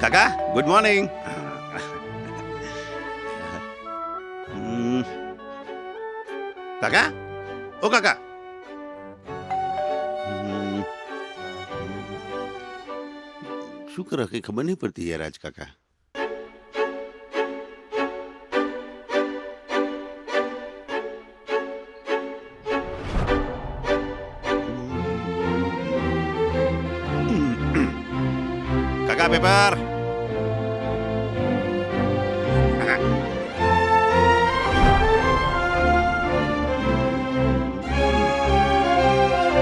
કાકા good morning. કાકા ઓ કાકા. શું કરો કઈ ખબર નહીં પડતી યાર આજ કાકા. કાકા પેપર.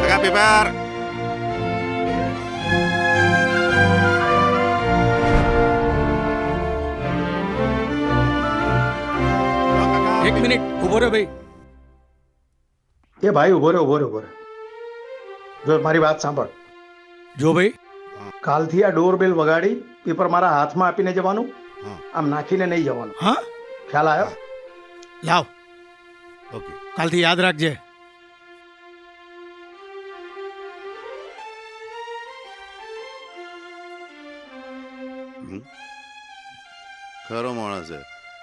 કાકા પેપર. એક મિનિટ ઉભો રહો ભાઈ. એ ભાઈ ઉભો રહો. જો મારી વાત સાંભળ. જો ભાઈ, કાલથી આ ડોરબેલ વગાડી પેપર મારા હાથમાં આપીને જવાનું, આમ નાખીને નહીં જવાનું. હા ખ્યાલ આવ્યો? લાવ, ઓકે. કાલથી યાદ રાખજે. ખરો માણસ છે.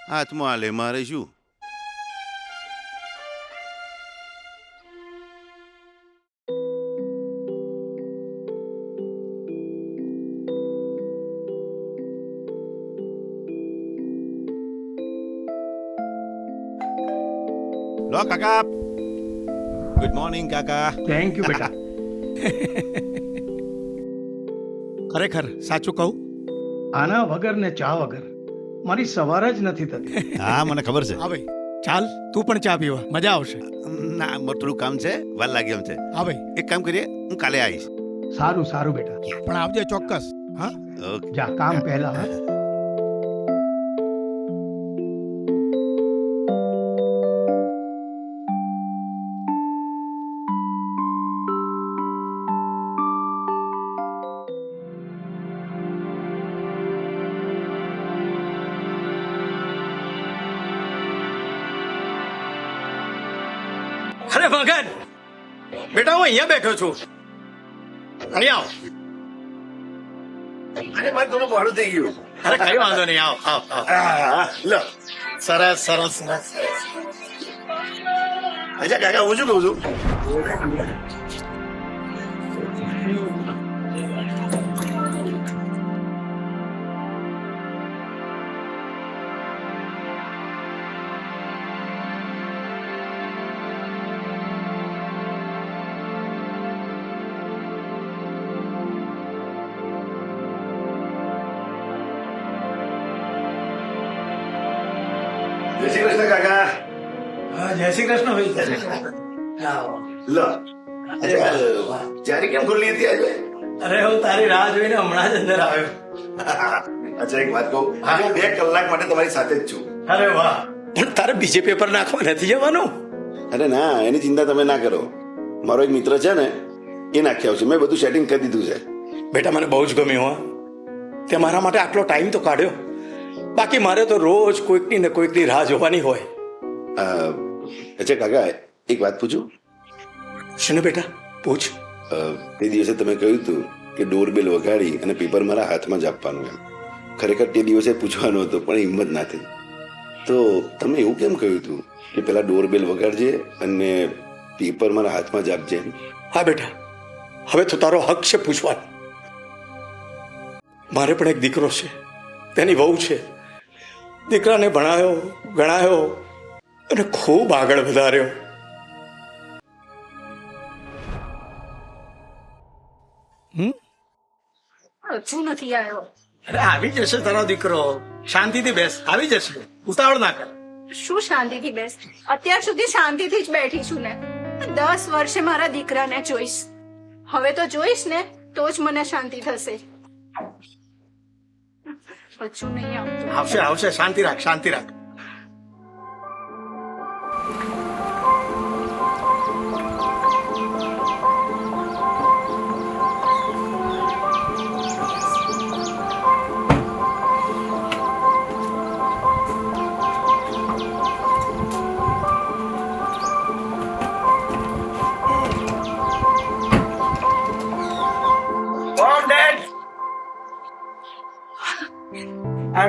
હાથમાં હાલે મારે શું. લો કાકા. ગુડ મોર્નિંગ કાકા. થેન્ક યુ બેટા. ખરેખર સાચું કહું, આના વગર ને ચા વગર મારી સવાર જ નથી થતી. હા મને ખબર છે. હા ભાઈ ચાલ, તું પણ ચા પીવા, મજા આવશે. ના મારે થોડું કામ છે, વાર લાગી એમ છે. હા ભાઈ, એક કામ કરીએ, હું કાલે આવીશ. સારું બેટા. પણ આવજે ચોક્કસ. હા ઓકે. જા કામ પહેલા. હા? અરે ભગત બેટા, હું અહીંયા બેઠો છું. અહીંયા આવ. અરે મારે થોડું મોડું થઈ ગયું. અરે કઈ વાંધો નહીં, આવ આવ આવ. લો સરસ સરસ સરસ. અચ્છા કાકા હું શું કહું છું, જય શ્રી કૃષ્ણ કાકા. હા, જય શ્રી કૃષ્ણ ભાઈ. લો અચ્છા જારી કેમ ખુલ્લી હતી આજે. અરે હું તારી રાહ જોઈને હમણાં જ અંદર આવ્યો. અચ્છા એક વાત કહું, આજે હું 2 કલાક માટે તમારી સાથે જ છું. અરે વાહ, પણ તારે બીજે પેપર નાખવા નથી જવાનું? અરે ના એની ચિંતા તમે ના કરો. મારો એક મિત્ર છે ને એ નાખી આવશે. મેં બધું સેટિંગ કરી દીધું છે. બેટા મને બહુ જ ગમ્યું. હા, તે મારા માટે આટલો ટાઈમ તો કાઢ્યો. બાકી મારે તો રોજ કોઈકની ને કોઈકની રાહ જોવાની હોય. અચ્છા કાકા એક વાત પૂછું. શું બેટા પૂછ. તે દિવસે તમે કહ્યું હતું કે ડોરબેલ વગાડી અને પેપર મારા હાથમાં જ આપવાનું એમ. ખરેખર તે દિવસે પૂછવાનું હતું પણ હિંમત ના થઈ. તો તમે એવું કેમ કહ્યું હતું કે પેલા ડોરબેલ વગાડજે અને પેપર મારા હાથમાં જ આપજે એમ? હા બેટા, હવે તો તારો હક છે પૂછવાનો. મારે પણ એક દીકરો છે, તેની વહુ છે. દીકરાને ભણાયો ગણાયો અને ખૂબ આગળ વધાર્યો. હજુ નથી આવ્યો. અરે આવી જશે તારો દીકરો, શાંતિથી બેસ, આવી જશે, ઉતાવળ ના કર. શું શાંતિથી બેસ? અત્યાર સુધી શાંતિથી જ બેઠી છું ને. 10 વર્ષે મારા દીકરાને જોઈશ. હવે તો જોઈશ ને તો જ મને શાંતિ થશે. હજુ નહીં આવતું. આવશે આવશે, શાંતિ રાખ શાંતિ રાખ.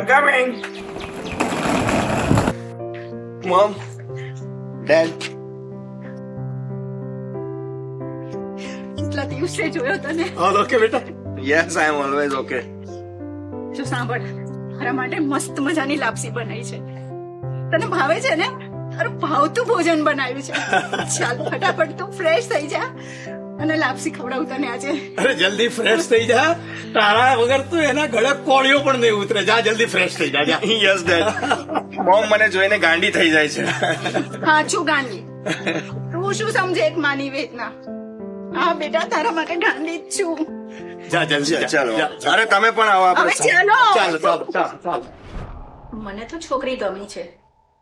કમિંગ. Mom, dad. કેટલા દિવસે જોયો તને. ઓલ ઓકે બેટા? Yes, I am always okay. જો સાંભળ, મારા માટે મસ્ત મજાની લાપસી બનાવી છે. તને ભાવે છે ને? તારું ભાવતું ભોજન બનાવ્યું છે. ચાલ ફટાફટ તું ફ્રેશ થઈ જા અને લાપસી ખવડાવું તને આજે. અરે જલ્દી ફ્રેશ થઈ જા. તારા વગર તો એના ગળે કોળિયો પણ નહીં ઉતરે. જા જલ્દી ફ્રેશ થઈ જા. જા. Yes dead. મોમ મને જોઈને ગાંડી થઈ જાય છે. હા છું ગાંડી. તું શું સમજે એક માની વેદના? હા બેટા, તારા માટે ગાંડી જ છું. જા જલ્દી જા. ચાલો. જા. અરે તમે પણ આવો હવે આપણે. ચાલો. ચાલો. મને તો છોકરી ગમી છે.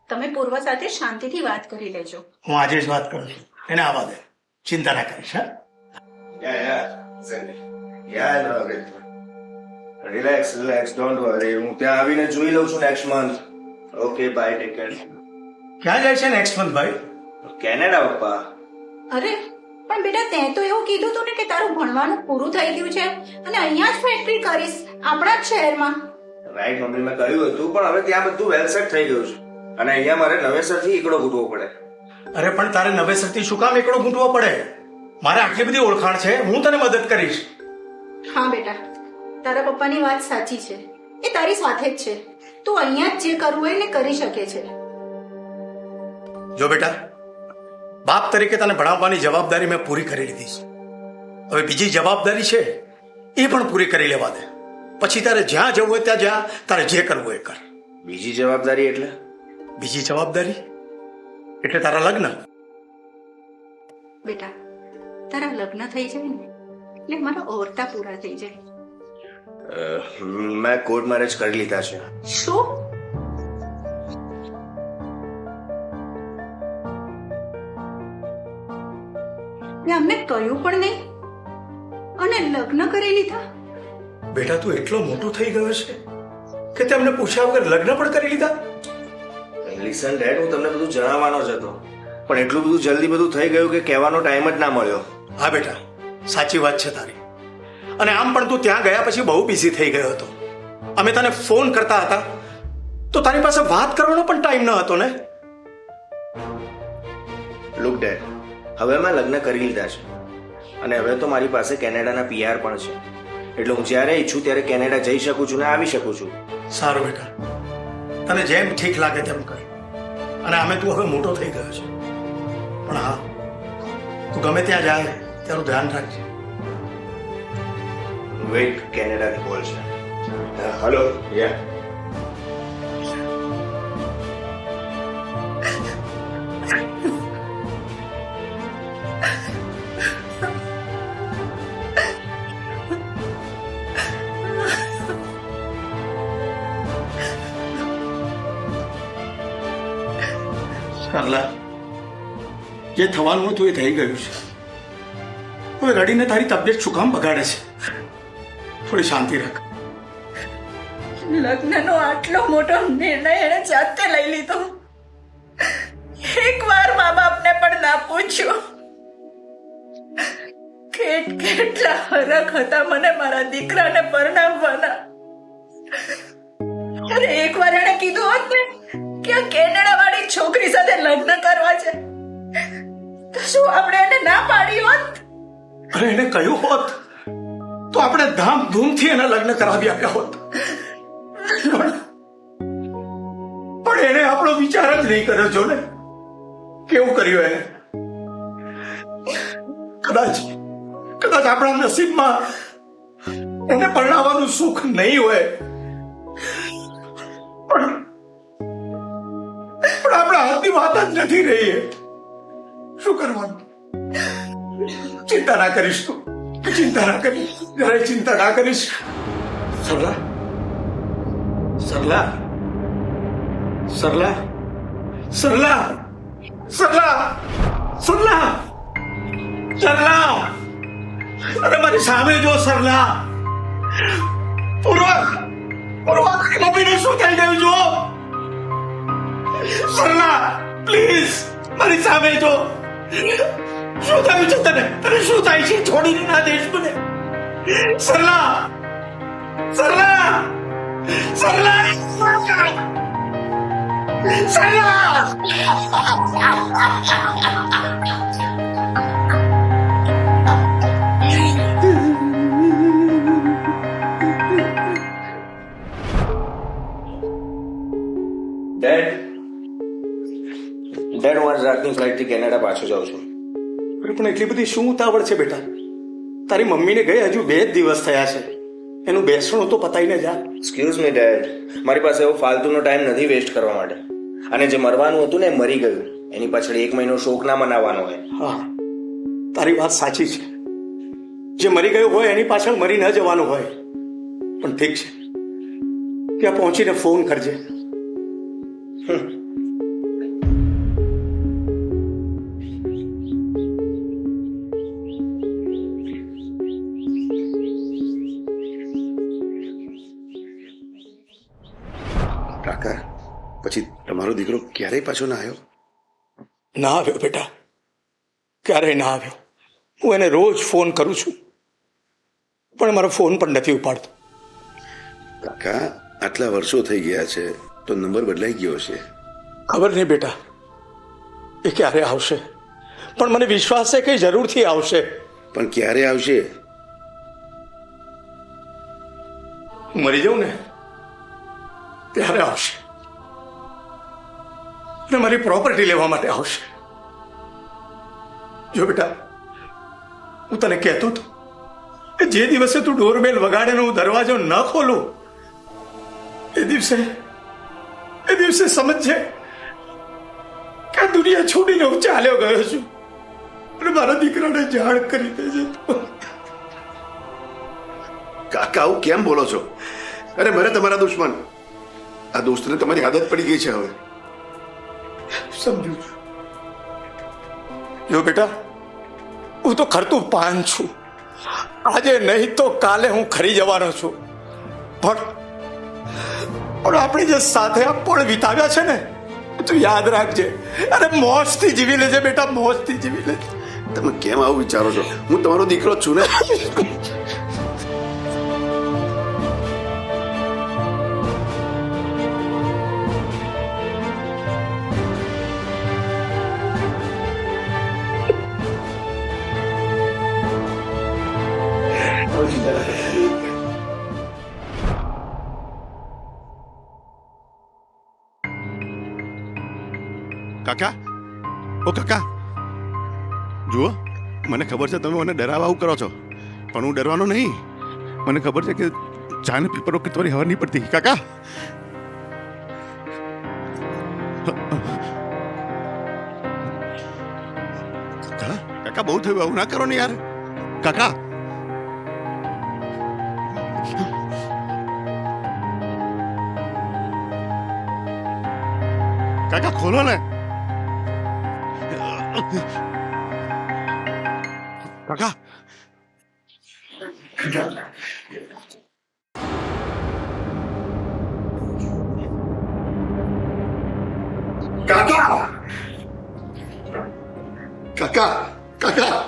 તમે પૂર્વ સાથે શાંતિથી વાત કરી લેજો. હું આજે જ વાત કરું છું. એને આવવા દે. ચિંતા ના કરીશ. હા? Relax don't worry. હું ત્યાં આવીને જોઈ લઉં છું next month. Okay bye, take care. ક્યાં જાય છે નેક્સ્ટ મંથ ભાઈ? કેનેડા પપ્પા. અરે પણ બેટા, તે તો એવું કીધું તું ને કે તારું ભણવાનું પૂરું થઈ ગયું છે અને અહીંયા જ ફેક્ટરી કરીશ આપણા જ શહેરમાં. રાઈટ મમ્મી, મેં કહ્યું હતું, પણ હવે ત્યાં બધું વેલ સેટ થઈ ગયું છે અને અહીંયા મારે નવેસરથી એકડો ગૂંટવો પડે. અરે પણ તારે નવેસરથી શું કામ એકડો ગૂંટવો પડે? મારે આટલી બધી ઓળખાણ છે, હું તને મદદ કરીશ. હા બેટા, તારા પપ્પાની વાત સાચી છે. એ તારી સાથે જ છે. તું અહીંયા જ જે કરવું હોય ને કરી શકે છે. જો બેટા, બાપ તરીકે તને ભણાવવાની જવાબદારી મેં પૂરી કરી લીધી છે. હવે બીજી જવાબદારી છે એ પણ પૂરી કરી લેવા દે. પછી તારે જ્યાં જવું હોય ત્યાં જા. તારે જે કરવું હોય એ કર. બીજી જવાબદારી એટલે? બીજી જવાબદારી એટલે તારા લગ્ન. બેટા, તારા લગ્ન થઈ જાય ને એટલે મારા ઓરતા પૂરા થઈ જાય. મેં કોર્ટ મેરેજ કરી લીધા છે. શું? મેં અમને કહ્યું પણ નહીં અને લગ્ન કરી લીધા. બેટા, તું એટલો મોટો થઈ ગયો છે કે તેમને પૂછ્યા વગર લગ્ન પણ કરી લીધા. લિસન ડેડ, હું તમને બધું જણાવવાનો જ હતો, પણ એટલું બધું જલ્દી બધું થઈ ગયું કે કહેવાનો ટાઈમ જ ના મળ્યો. હા બેટા, સાચી વાત છે તારી. અને આમ પણ તું ત્યાં ગયા પછી બહુ બિઝી થઈ ગયો હતો. અમે તને ફોન કરતા હતા તો તારી પાસે વાત કરવાનો પણ ટાઈમ ન હતો ને. લુક ડેડ, હવે મેં લગ્ન કરી લીધા છે અને હવે તો મારી પાસે કેનેડાના PR પણ છે. એટલે હું જ્યારે ઈચ્છું ત્યારે કેનેડા જઈ શકું છું ને આવી શકું છું. સારું બેટા, તને જેમ ઠીક લાગે તેમ કર. અને આમે તું હવે મોટો થઈ ગયો છે, પણ હા, તું ગમે ત્યાં જાય ત્યાંનું ધ્યાન રાખજે. વેઇટ, કેનેડાની કોલ છે. હલો. યા. સરલા, જે થવાનું હતું એ થઈ ગયું છે. હવે રડીને તારી તબિયત શું કામ બગાડે છે? થોડી શાંતિ રાખ. લગ્નનો આટલો મોટો નિર્ણય એને જાતે લઈ લીધો. એકવાર મા બાપને પણ ના પૂછ્યું. કેટલા હરખ હતા મને મારા દીકરાને પરણાવવાના. અરે એકવાર એને કીધું હોત ને કે આ કેનેડા વાળી છોકરી સાથે લગ્ન કરવા છે તો શું આપણે એને ના પાડી હોત? અરે એને કહ્યું હોત તો આપણે ધામધૂમથી એના લગ્ન કરાવી આપ્યા હોત. પણ એને આપણો વિચાર જ નહીં કર્યો. જો ને કેવું કર્યું એને. કદાચ આપણા નસીબમાં એને પરણાવવાનું સુખ નહીં હોય, પણ આપણા હાથની વાત જ નથી રહી. શું કરવાનું? ચિંતા ના કરીશ તું. ચિંતા ના કરીશ, જરાય ચિંતા ના કરીશ. સરલા, સરલા, સરલા, સરલા, સરલા, સરલા, સરલા, અરે મારી સામે જો સરલા. મમ્મીને શું થઈ ગયું જો? સરલા પ્લીઝ મારી સામે જો. શું થયું છે તને? તને શું થાય છે? છોડીને ના દઈશ મને. સરલા, સરલા, ડેડ ડેડ હું આજ રાતની ફ્લાઇટથી કેનેડા પાછો જાઉં છું. અરે પણ એટલી બધી શું ઉતાવળ છે બેટા? તારી મમ્મીને ગઈ હજુ 2 જ દિવસ થયા છે. એનું બેસણું તો પતાઈને જા. એક્સક્યુઝ મી ડેડ, મારી પાસે એવો ફાલતુનો ટાઈમ નથી વેસ્ટ કરવા માટે. અને જે મરવાનું હતું ને એ મરી ગયું. એની પાછળ 1 મહિનો શોક ના મનાવવાનો હોય. હા, તારી વાત સાચી છે. જે મરી ગયું હોય એની પાછળ મરી ન જવાનું હોય. પણ ઠીક છે, ત્યાં પહોંચીને ફોન કરજે. કાકા, પછી તમારો દીકરો ક્યારેય પાછો ના આવ્યો? ના આવ્યો બેટા, ક્યારેય ના આવ્યો. હું એને રોજ ફોન કરું છું, પણ મારો ફોન પણ નથી ઉપાડતો. કાકા, આટલા વર્ષો થઈ ગયા છે તો નંબર બદલાઈ ગયો છે. ખબર નહીં બેટા એ ક્યારે આવશે, પણ મને વિશ્વાસ છે કે જરૂરથી આવશે. પણ ક્યારે આવશે? હું મરી જાઉં ને ત્યારે આવશે, અને મારી પ્રોપર્ટી લેવા માટે આવશે. જો બેટા, હું તને કહેતો હતો કે જે દિવસે તું ડોરબેલ વગાડે ને હું દરવાજો ન ખોલું એ દિવસે સમજજે કે આ દુનિયા છોડીને હું ચાલ્યો ગયો છું, અને મારા દીકરાને જાણ કરી દેજે. કાકા, આવું કેમ બોલો છો? અરે મને તમારા દુશ્મન, આ દોસ્તને તમારી આદત પડી ગઈ છે હવે. સમજુ છું. જો બેટા, હું તો ખરતું પાન છું. આજે નહીં તો કાલે હું ખરી જવાનો છું. પણ આપણે જે સાથે આ પળ વિતાવ્યા છે ને, તું યાદ રાખજે. અને મોજથી જીવી લેજે બેટા, મોજથી જીવી લેજે. તમે કેમ આવું વિચારો છો? હું તમારો દીકરો જ છું ને. કાકા, ઓ કાકા, જુઓ, મને ખબર છે તમે મને ડરાવવા આવું કરો છો, પણ હું ડરવાનો નહીં. મને ખબર છે કે ચા ને પેપર વખત તમારી હવા નહીં પડતી. કાકા, કાકા બહુ થયું, આવું ના કરો ને યાર. કાકા, કાકા ખોલો ને. કાકા, કાકા, કાકા, કાકા,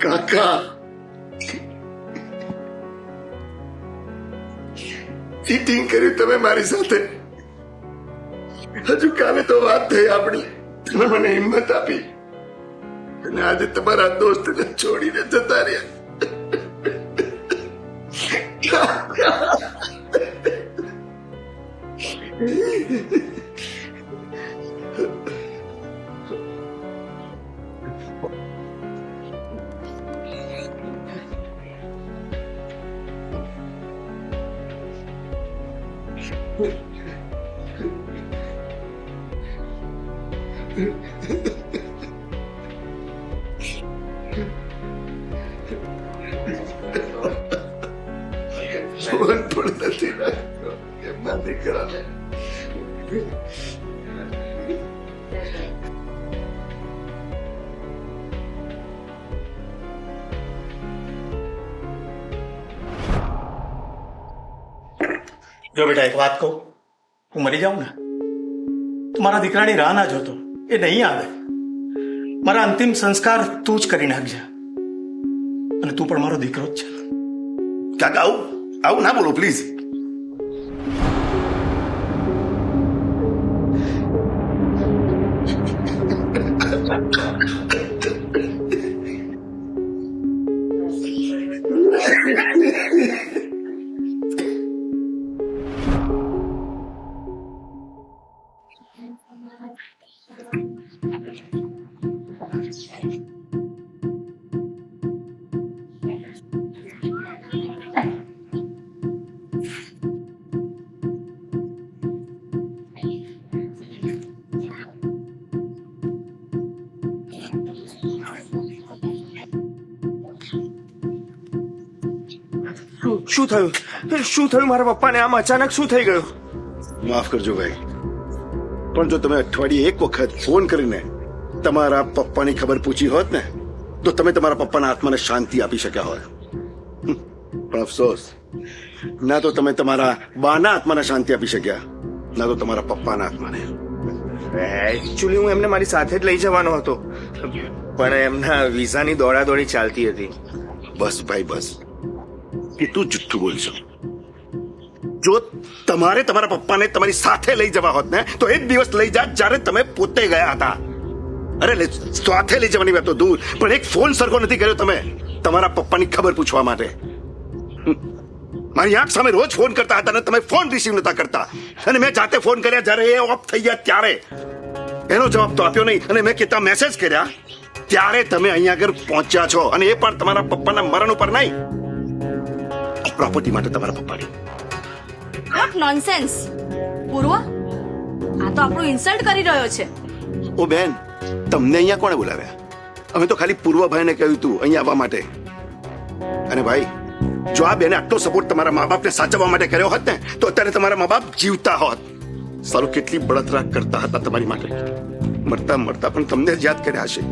કાકા, ચીટિંગ કર્યું તમે મારી સાથે. હજુ કાલે તો વાત થઈ આપણી, તમે મને હિંમત આપી, અને આજે તમારા દોસ્તને છોડીને જતા રહ્યા. ફોન પણ નથી રાખ્યો એમના દીકરાને. જો બેટા, એક વાત કહું, હું મરી જાઉં ને તો મારા દીકરાની રાહ ના જોતો, એ નહીં આવે. મારા અંતિમ સંસ્કાર તું જ કરી નાખજે, અને તું પણ મારો દીકરો જ છે. કાકા, આવું આવું ના બોલો પ્લીઝ. શું થયું મારા પપ્પાને? આમ અચાનક શું થઈ ગયું? માફ કરજો ભાઈ, પણ જો તમે અઠવાડિયે એક વખત ફોન કરીને તમારા પપ્પાની ખબર પૂછી હોત ને તો તમે તમારા પપ્પાના આત્માને શાંતિ આપી શક્યા હોત. પણ અફસોસ, ના તો તમે તમારા બાના આત્માને શાંતિ આપી શક્યા, ના તો તમારા પપ્પાના આત્માને. એકચ્યુઅલી હું એમને મારી સાથે જ લઈ જવાનો હતો, પણ એમના વિઝાની દોડાદોડી ચાલતી હતી. બસ ભાઈ બસ, કેટલું જુઠ્ઠું બોલશો. જો તમારે તમારા પપ્પાને તમારી સાથે લઈ જવા હોત ને તો એક દિવસ લઈ જાત જ્યારે તમે પોતે ગયા હતા. અરે સાથે લઈ જવાની વાત તો દૂર, પણ એક ફોન સરખો નથી કર્યો તમે તમારા પપ્પાની ખબર પૂછવા માટે. મારી આંખ સામે રોજ ફોન કરતા હતા ને તમે ફોન રિસીવ નતા કરતા, અને મેં જાતે ફોન કર્યા જ્યારે એ ઓફ થઈ ગયા ત્યારે. એનો જવાબ તો આપ્યો નહીં, અને મેં કેટલા મેસેજ કર્યા ત્યારે તમે અહીંયા આગળ પહોંચ્યા છો, અને એ પણ તમારા પપ્પાના મરણ ઉપર નહીં, પ્રોપર્ટી માટે તમારા પપ્પાની. વોટ નોનસેન્સ પૂર્વ, આ તો આપણું ઇન્સલ્ટ કરી રહ્યો છે. ઓ બેન, તમને અહીંયા કોણે બોલાવ્યા? અમે તો ખાલી પૂર્વભાઈને કહ્યું તું અહીંયા આવવા માટે. અને ભાઈ, જો આ બેને આટલો સપોર્ટ તમારા મા બાપને સાચવવા માટે કર્યો હોત ને તો અત્યારે તમારા મા બાપ જીવતા હોત. સારું કેટલી બળતરા કરતા હતા તમારી માટે, મરતા મરતા પણ તમને જ યાદ કર્યા હશે.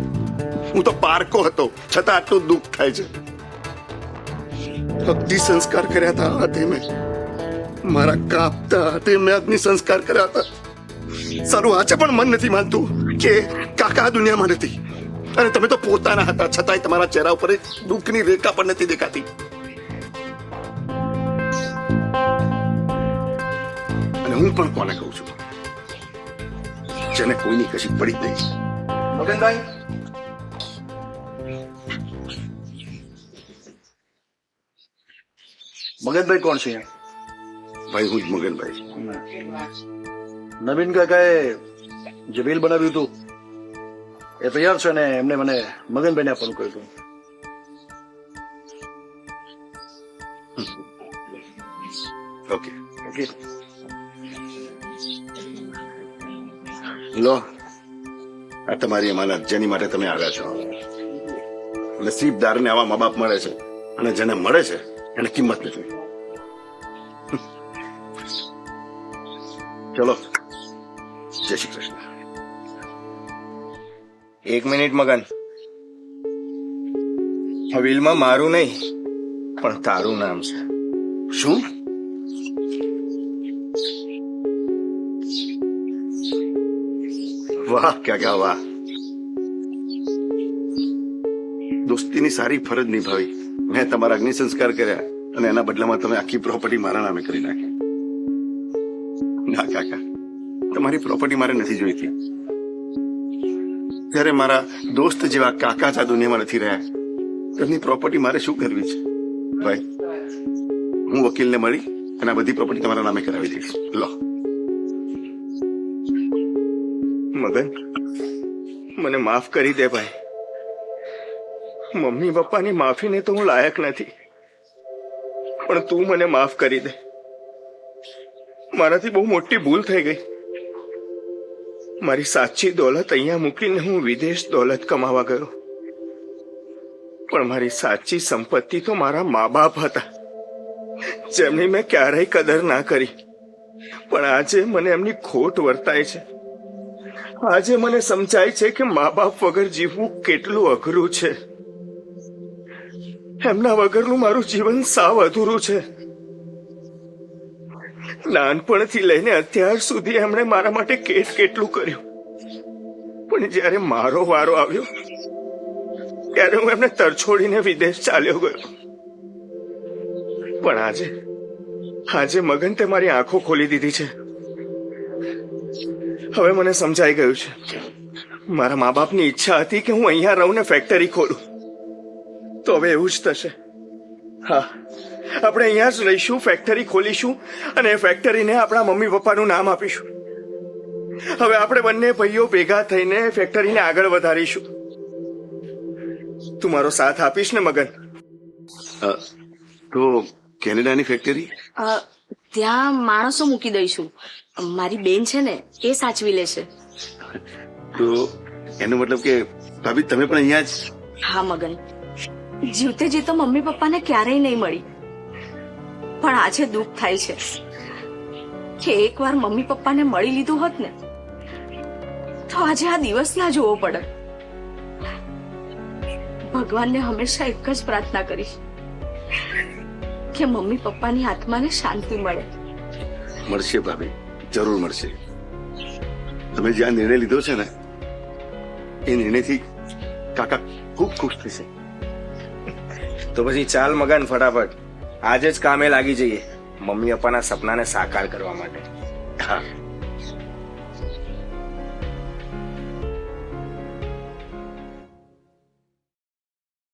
હું તો પારકો હતો, છતાં આટલું દુઃખ થાય છે. અગ્નિ સંસ્કાર કર્યા હતા હાથે મેં, મારા કાપતા હાથે મેં અગ્નિ સંસ્કાર કર્યા હતા. સારું આજે પણ મન નથી માનતું કે કાકા આ દુનિયામાં નથી, અને તમે તો પોતાના હતા, છતાંય તમારા ચહેરા ઉપર એક દુઃખની રેખા પણ નથી દેખાતી. અને હું પણ કોને કહું છું, જેને કોઈની કશી પડી જ નહીં. મગનભાઈ, મગનભાઈ કોણ છે? ભાઈ હું જ મગનભાઈ. નવીન કાકાએ જે બિલ બનાવ્યું હતું એ તૈયાર છે ને એમને મને મગનભાઈને આપવાનું કહ્યું હતું. ઓકે ઓકે, લો, આ તમારી અમાનત જેની માટે તમે આવ્યા છો. નસીબદારને આવા મા બાપ મળે છે, અને જેને મળે છે એને કિંમત નથી. ચલો, જય શ્રી કૃષ્ણ. એક મિનિટ મગન, આ વિલમાં મારું નહીં પણ તારું નામ છે. શું? વાહ કાકા વાહ, દોસ્તીની સારી ફરજ નિભાવી. મેં તમારા અગ્નિ સંસ્કાર કર્યા અને એના બદલામાં તમે આખી પ્રોપર્ટી મારા નામે કરી નાખી. ના કાકા, તમારી પ્રોપર્ટી મારે નથી જોઈતી. ત્યારે મારા દોસ્ત જેવા કાકા જ આ દુનિયામાં નથી રહ્યા, તેમની પ્રોપર્ટી મારે શું કરવી છે? ભાઈ, હું વકીલને મળી અને આ બધી પ્રોપર્ટી તમારા નામે કરાવી દઈશ. લો. મગન, મને માફ કરી દે ભાઈ. મમ્મી પપ્પાની માફીને તો હું લાયક નથી, પણ તું મને માફ કરી દે. મારાથી બહુ મોટી ભૂલ થઈ ગઈ. મારી સાચી દોલત અહીંયા મૂકીને હું વિદેશ દોલત કમાવા ગયો, પણ મારી સાચી સંપત્તિ તો મારા મા બાપ હતા, જેમની મેં ક્યારેય કદર ના કરી. પણ આજે મને એમની ખોટ વર્તાય છે. આજે મને સમજાય છે કે મા બાપ વગર જીવવું કેટલું અઘરું છે. એમના વગરનું મારું જીવન સાવ અધૂરું છે. નાનપણથી લઈને અત્યાર સુધી એમણે મારા માટે કેટલું કર્યું, પણ જ્યારે મારો વારો આવ્યો ત્યારે હું એમને તરછોડીને વિદેશ ચાલ્યો ગયો. પણ આજે મગન તે મારી આંખો ખોલી દીધી છે. હવે મને સમજાઈ ગયું છે, મારા મા બાપની ઈચ્છા હતી કે હું અહીંયા રહું ને ફેક્ટરી ખોલું, તો હવે એવું જ થશે. હા, આપણે અહીંયા જ રહીશું, ફેક્ટરી ખોલીશું અને એ ફેક્ટરીને આપણા મમ્મી પપ્પાનું નામ આપીશું. હવે આપણે બંને ભાઈઓ ભેગા થઈને ફેક્ટરીને આગળ વધારીશું. તું મારો સાથ આપીશ ને મગન? તો કેનેડાની ફેક્ટરી? ત્યાં માણસો મૂકી દઈશું. મારી બેન છે ને એ સાચવી લેશે. તો એનો મતલબ કે ભાભી તમે પણ અહીંયા જ? હા મગન, જીવતે જીતો મમ્મી પપ્પાને ક્યારેય નહીં મળી, પણ આજે દુઃખ થાય છે કે એકવાર મમ્મી પપ્પાને મળી લીધું હોત ને તો આજે આ દિવસ ના જોવો પડે. ભગવાનને હંમેશા એક જ પ્રાર્થના કરીશ કે મમ્મી પપ્પાની આત્માને શાંતિ મળે. મળશે ભાભી, જરૂર મળશે. તમે જે આ નિર્ણય લીધો છે ને એ નિર્ણયથી કાકા ખૂબ ખુશ થશે. તો પછી ચાલ મગન, ફટાફટ આજે જ કામે લાગી જઈએ મમ્મી પપ્પાના સપનાને સાકાર કરવા માટે. હા